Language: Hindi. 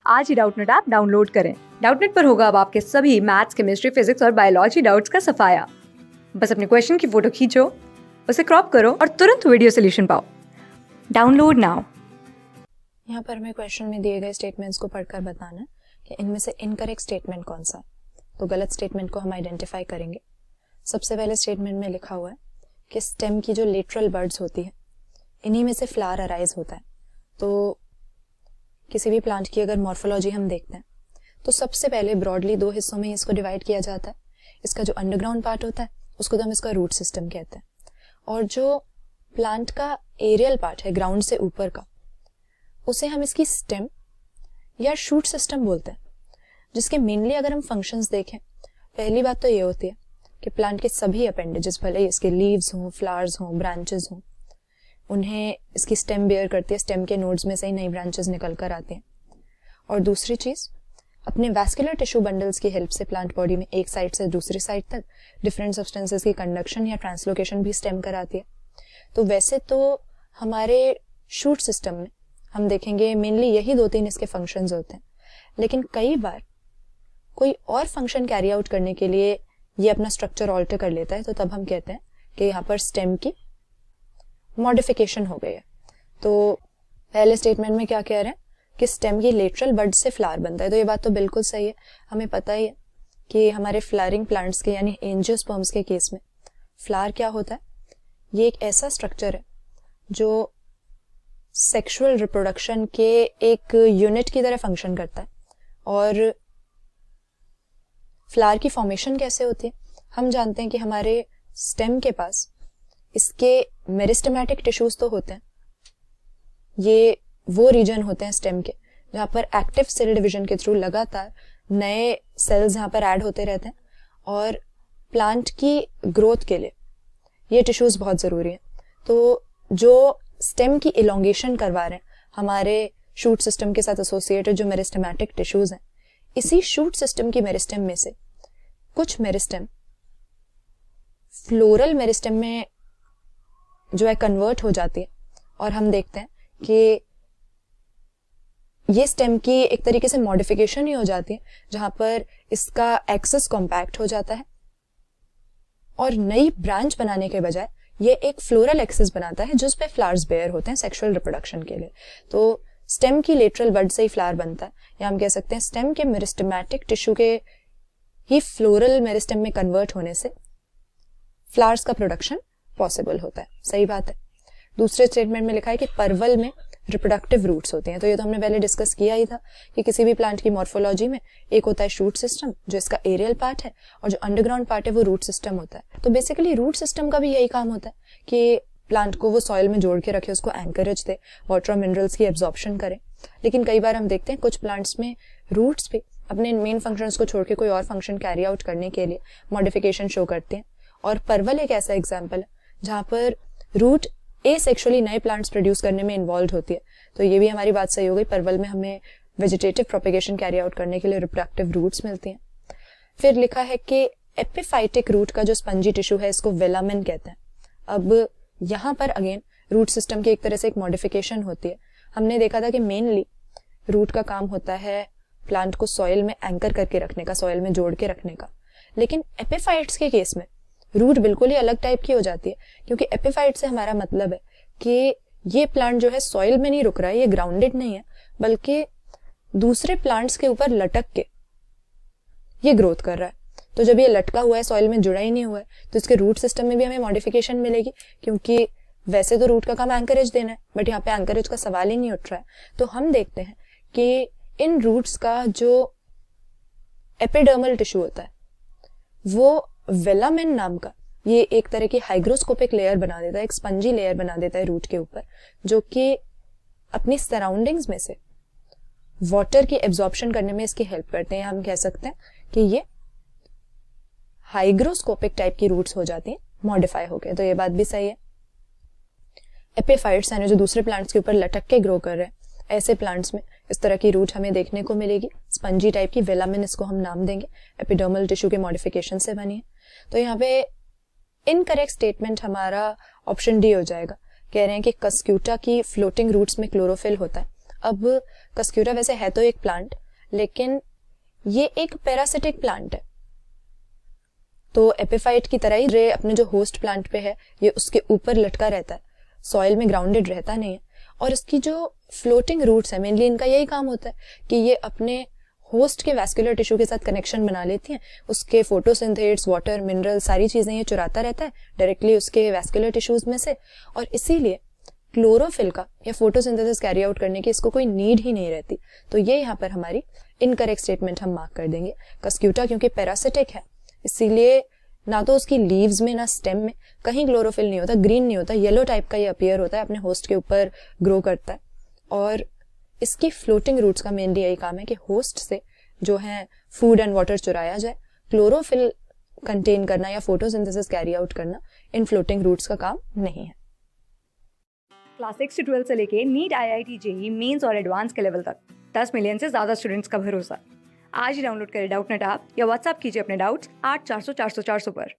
आज ही डाउटनेट ऐप डाउनलोड करें। डाउटनेट पर होगा अब आपके सभी मैथ्स, केमिस्ट्री, फिजिक्स और बायोलॉजी डाउट्स का सफाया। बस अपने क्वेश्चन की फोटो खींचो, उसे क्रॉप करो और तुरंत वीडियो सोल्यूशन पाओ। Download now. यहाँ पर हमें क्वेश्चन में दिए गए स्टेटमेंट्स को पढ़कर बताना है कि इनमें से इनकरेक्ट स्टेटमेंट कौन सा है। तो गलत स्टेटमेंट को हम आइडेंटिफाई करेंगे। सबसे पहले स्टेटमेंट में लिखा हुआ है कि स्टेम की जो लेटरल बर्ड्स होती है, इन्हीं में से फ्लावर अराइज होता है। तो किसी भी प्लांट की अगर मॉर्फोलॉजी हम देखते हैं तो सबसे पहले ब्रॉडली दो हिस्सों में इसको डिवाइड किया जाता है। इसका जो अंडरग्राउंड पार्ट होता है उसको तो हम इसका रूट सिस्टम कहते हैं, और जो प्लांट का एरियल पार्ट है ग्राउंड से ऊपर का, उसे हम इसकी स्टेम या शूट सिस्टम बोलते हैं। जिसके मेनली अगर हम फंक्शंस देखें, पहली बात तो ये होती है कि प्लांट के सभी अपेंडेजेस, भले इसके लीव्स हों, फ्लावर्स हों, ब्रांचेस हों, उन्हें इसकी स्टेम बेयर करती है। स्टेम के नोड्स में से ही नई ब्रांचेस निकल कर आती हैं। और दूसरी चीज, अपने वैस्कुलर टिश्यू बंडल्स की हेल्प से प्लांट बॉडी में एक साइड से दूसरी साइड तक डिफरेंट सब्सटेंसेस की कंडक्शन या ट्रांसलोकेशन भी स्टेम कराती है। तो वैसे तो हमारे शूट सिस्टम में हम देखेंगे मेनली यही दो तीन इसके फंक्शंस होते हैं, लेकिन कई बार कोई और फंक्शन कैरी आउट करने के लिए ये अपना स्ट्रक्चर ऑल्टर कर लेता है। तो तब हम कहते हैं कि यहाँ पर स्टेम की मॉडिफिकेशन हो गई है। तो पहले स्टेटमेंट में क्या कह रहे हैं कि स्टेम की लेटरल बड से फ्लावर बनता है। तो ये बात तो बिल्कुल सही है। हमें पता ही है कि हमारे फ्लावरिंग प्लांट्स के यानी एंजियोस्पर्म्स के केस में फ्लावर क्या होता है, ये एक ऐसा स्ट्रक्चर है जो सेक्सुअल रिप्रोडक्शन के एक यूनिट की तरह फंक्शन करता है। और फ्लावर की फॉर्मेशन कैसे होती है, हम जानते हैं कि हमारे स्टेम के पास इसके मेरिस्टेमेटिक टिश्यूज तो होते हैं। ये वो रीजन होते हैं स्टेम के जहां पर एक्टिव सेल डिवीजन के थ्रू लगातार नए सेल्स यहाँ पर ऐड होते रहते हैं, और प्लांट की ग्रोथ के लिए ये टिश्यूज बहुत जरूरी है। तो जो स्टेम की इलोंगेशन करवा रहे हैं हमारे शूट सिस्टम के साथ एसोसिएटेड जो मेरिस्टेमेटिक टिश्यूज हैं, इसी शूट सिस्टम की मेरिस्टेम में से कुछ मेरिस्टेम फ्लोरल मेरिस्टेम में जो है कन्वर्ट हो जाती है, और हम देखते हैं कि ये स्टेम की एक तरीके से मॉडिफिकेशन ही हो जाती है, जहां पर इसका एक्सेस कॉम्पैक्ट हो जाता है और नई ब्रांच बनाने के बजाय ये एक फ्लोरल एक्सेस बनाता है जिस पे फ्लावर्स बेयर होते हैं सेक्सुअल रिप्रोडक्शन के लिए। तो स्टेम की लेटरल बड से ही फ्लावर बनता है, या हम कह सकते हैं स्टेम के मेरिस्टेमेटिक टिश्यू के ही फ्लोरल मेरिस्टेम में कन्वर्ट होने से फ्लावर्स का प्रोडक्शन पॉसिबल होता है। सही बात है। दूसरे स्टेटमेंट में लिखा है कि परवल में रिप्रोडक्टिव रूट्स होते हैं। तो ये तो हमने पहले डिस्कस किया ही था कि किसी भी प्लांट की मॉर्फोलॉजी में एक होता है शूट सिस्टम जो इसका एरियल पार्ट है, और जो अंडरग्राउंड पार्ट है वो रूट सिस्टम होता है। तो बेसिकली रूट सिस्टम का भी यही काम होता है कि प्लांट को वो सॉइल में जोड़ के रखे, उसको एंकरेज दे, वाटर और मिनरल्स की एब्जॉर्प्शन करे। लेकिन कई बार हम देखते हैं कुछ प्लांट्स में रूट्स भी अपने मेन फंक्शंस को छोड़ के कोई और फंक्शन कैरी आउट करने के लिए मॉडिफिकेशन शो करते हैं, और परवल एक ऐसा एग्जाम्पल है जहां पर रूट एसेक्सुअली नए प्लांट्स प्रोड्यूस करने में इन्वॉल्व होती है। तो ये भी हमारी बात सही हो गई, परवल में हमें वेजिटेटिव प्रोपेगेशन कैरी आउट करने के लिए रिप्रोडक्टिव रूट्स मिलती हैं। फिर लिखा है कि एपिफाइटिक रूट का जो स्पंजी टिश्यू है इसको वेलामेन कहते हैं। अब यहाँ पर अगेन रूट सिस्टम की एक तरह से एक मॉडिफिकेशन होती है। हमने देखा था कि मेनली रूट का काम होता है प्लांट को सॉइल में एंकर करके रखने का, सॉइल में जोड़ के रखने का। लेकिन एपिफाइट्स के केस में रूट बिल्कुल ही अलग टाइप की हो जाती है, क्योंकि एपिफाइट से हमारा मतलब है कि ये प्लांट जो है सॉइल में नहीं रुक रहा है, ये ग्राउंडेड नहीं है, बल्कि दूसरे प्लांट्स के ऊपर लटक के ये ग्रोथ कर रहा है। तो जब ये लटका हुआ है, सॉइल में जुड़ा ही नहीं हुआ है, तो इसके रूट सिस्टम में भी हमें मॉडिफिकेशन मिलेगी, क्योंकि वैसे तो रूट का काम एंकरेज देना है, बट यहाँ पे एंकरेज का सवाल ही नहीं उठ रहा है। तो हम देखते हैं कि इन रूट्स का जो एपिडर्मल टिश्यू होता है वो वेलामेन नाम का ये एक तरह की हाइग्रोस्कोपिक लेयर बना देता है, एक स्पंजी लेयर बना देता है रूट के ऊपर, जो कि अपनी सराउंडिंग्स में से वाटर की एब्जॉर्प्शन करने में इसकी हेल्प करते हैं। हम कह सकते हैं कि ये हाइग्रोस्कोपिक टाइप की रूट्स हो जाती हैं मॉडिफाई होके। तो ये बात भी सही है। एपिफाइट्स यानी जो दूसरे प्लांट्स के ऊपर लटक के ग्रो कर रहे हैं, ऐसे प्लांट्स में इस तरह की रूट हमें देखने को मिलेगी, स्पंजी टाइप की, वेलामेन इसको हम नाम देंगे, एपिडर्मल टिश्यू के मॉडिफिकेशन से बनी है। तो यहाँ पे इनकरेक्ट स्टेटमेंट हमारा ऑप्शन डी हो जाएगा। कह रहे हैं कि कस्क्यूटा की फ्लोटिंग रूट्स में क्लोरोफिल होता है। अब कस्क्यूरा वैसे है तो एक प्लांट, लेकिन ये एक पैरासिटिक प्लांट है, तो एपिफाइट की तरह ही रे अपने जो होस्ट प्लांट पे है ये उसके ऊपर लटका रहता है, सॉइल में ग्राउंडेड रहता नहीं है। और इसकी जो फ्लोटिंग रूट्स है, मेनली इनका यही काम होता है कि ये अपने होस्ट के वैस्कुलर टिश्यू के साथ कनेक्शन बना लेती हैं, उसके फोटोसिंथेट्स, वाटर, मिनरल, सारी चीजें ये चुराता रहता है डायरेक्टली उसके वैस्कुलर टिश्यूज में से, और इसीलिए क्लोरोफिल का या फोटोसिंथेसिस कैरी आउट करने की इसको कोई नीड ही नहीं रहती। तो ये यहाँ पर हमारी इनकरेक्ट स्टेटमेंट हम मार्क कर देंगे। कस्क्यूटा क्योंकि पैरासिटिक है इसीलिए ना तो उसकी लीव्स में ना स्टेम में कहीं क्लोरोफिल नहीं होता, ग्रीन नहीं होता, येलो टाइप का ये अपीयर होता है, अपने होस्ट के ऊपर ग्रो करता है। और इसकी फ्लोटिंग रूट्स का मेनली यही काम है कि होस्ट से जो है फूड एंड वाटर चुराया जाए, क्लोरोफिल कंटेन करना या फोटोसिंथेसिस कैरी आउट करना इन फ्लोटिंग रूट्स का काम नहीं है। क्लास 6 से 12 से लेके नीट, IIT, जेईई मेंस और एडवांस के लेवल तक 10 मिलियन से ज्यादा स्टूडेंट्स का भरोसा। आज ही डाउनलोड करें डाउटनेट ऐप या व्हाट्सएप कीजिए अपने डाउट्स 8400 400 400 पर।